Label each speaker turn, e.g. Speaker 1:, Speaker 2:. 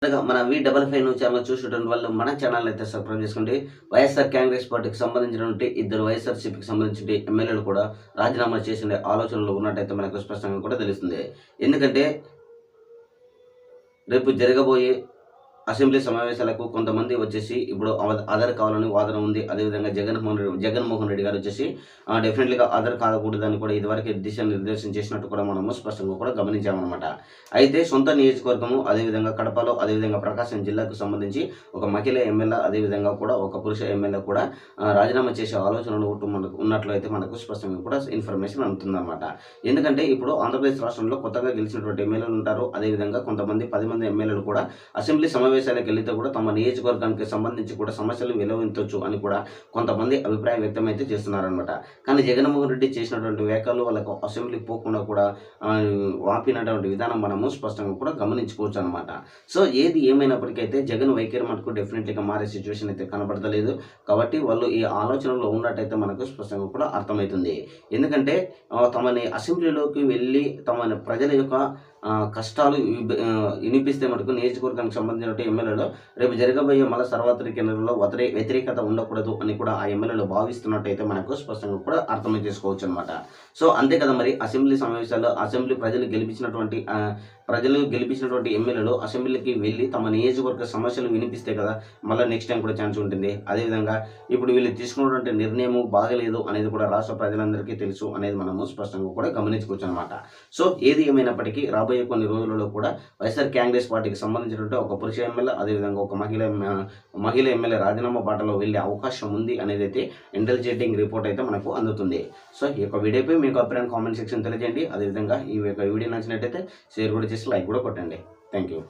Speaker 1: మన V55 channel చూసేటువంటి వాళ్ళు మన ఛానల్ అయితే సబ్స్క్రైబ్ చేసుకోండి. వైఎస్ఆర్ కాంగ్రెస్ పార్టీకి సంబంధించినటువంటి ఇద్దరు వైఎస్ఆర్సీపీకి సంబంధించిన ఎమ్మెల్యేలు కూడా రాజీనామా చేసిన ఆలోచనలు ఉన్నట్టయితే మనకు స్పష్టంగా కూడా తెలుస్తుంది. ఎందుకంటే రేపు జరగబోయే అసెంబ్లీ సమావేశాలకు కొంతమంది వచ్చేసి ఇప్పుడు ఆధార్ కావాలని వాదన ఉంది. అదేవిధంగా జగన్మోహన్ రెడ్డి గారు వచ్చేసి డెఫినెట్లీగా ఆధార్ కాకూడదని కూడా ఇదివరకు దిశానిర్దేశం చేసినట్టు కూడా మనము స్పష్టంగా కూడా గమనించామన్నమాట. అయితే సొంత నియోజకవర్గము అదేవిధంగా కడపలో అదేవిధంగా ప్రకాశం జిల్లాకు సంబంధించి ఒక మహిళ ఎమ్మెల్యే అదేవిధంగా కూడా ఒక పురుష ఎమ్మెల్యే కూడా రాజీనామా చేసే ఆలోచనలు మనకు ఉన్నట్లు అయితే మనకు స్పష్టంగా కూడా ఇన్ఫర్మేషన్ అందుతుందన్నమాట. ఎందుకంటే ఇప్పుడు ఆంధ్రప్రదేశ్ రాష్ట్రంలో కొత్తగా గెలిచినటువంటి ఎమ్మెల్యేలు ఉంటారు. అదేవిధంగా కొంతమంది 10 మంది ఎమ్మెల్యేలు కూడా అసెంబ్లీ సమావేశాలకు వెళితే కూడా తమ నియోజకవర్గానికి సంబంధించి కూడా సమస్యలు వెలువరించవచ్చు అని కూడా కొంతమంది అభిప్రాయం వ్యక్తం అయితే చేస్తున్నారనమాట. కానీ జగన్మోహన్ రెడ్డి చేసినటువంటి వ్యాఖ్యలు వాళ్ళకు అసెంబ్లీకి పోకుండా కూడా వాపినటువంటి విధానం మనము స్పష్టంగా కూడా గమనించుకోవచ్చు అనమాట. సో ఏది ఏమైనప్పటికైతే జగన్ వైఖరి మటుకు డెఫినెట్లీగా మారే సిచ్యువేషన్ అయితే కనబడతలేదు. కాబట్టి వాళ్ళు ఈ ఆలోచనలో ఉన్నట్టయితే మనకు స్పష్టంగా కూడా అర్థమవుతుంది. ఎందుకంటే తమని అసెంబ్లీలోకి వెళ్ళి తమ ప్రజల యొక్క కష్టాలు వినిపిస్తే మటుకు నియోజకవర్గానికి సంబంధించిన ఎమ్మెల్యేలు రేపు జరగబోయే మళ్ళీ సార్వత్రిక ఎన్నికల్లో వ్యతిరేకత ఉండకూడదు అని కూడా ఆ ఎమ్మెల్యేలు భావిస్తున్నట్టయితే మనకు స్పష్టంగా కూడా అర్థం చేసుకోవచ్చు అనమాట. సో అంతే కదా, మరి అసెంబ్లీ సమావేశాల్లో ప్రజలు గెలిపించినటువంటి ఎమ్మెల్యేలు అసెంబ్లీకి వెళ్ళి తమ నియోజకవర్గ సమస్యలు వినిపిస్తే కదా మళ్ళీ నెక్స్ట్ టైం కూడా ఛాన్స్ ఉంటుంది. అదేవిధంగా ఇప్పుడు వీళ్ళు తీసుకున్నటువంటి నిర్ణయం బాగలేదు అనేది కూడా రాష్ట్ర ప్రజలందరికీ తెలుసు అనేది మనము స్పష్టంగా కూడా గమనించుకోవచ్చు అనమాట. సో ఏది ఏమైనప్పటికీ రాబోయే కొన్ని రోజులలో కూడా వైఎస్ఆర్ కాంగ్రెస్ పార్టీకి సంబంధించినటువంటి ఒక పురుష ఎమ్మెల్యే అదేవిధంగా ఒక మహిళ ఎమ్మెల్యే రాజీనామా బాటలో వెళ్ళే అవకాశం ఉంది అనేది అయితే ఇంటెలిజెంటింగ్ రిపోర్ట్ అయితే మనకు అందుతుంది. సో ఈ యొక్క వీడియోపై మీకు అభిప్రాయం కామెంట్ సెక్షన్ తెలియజేయండి. అదేవిధంగా ఈ యొక్క వీడియో నచ్చినట్టయితే షేర్ కూడా చేసి లైక్ కూడా కొట్టండి. Thank you.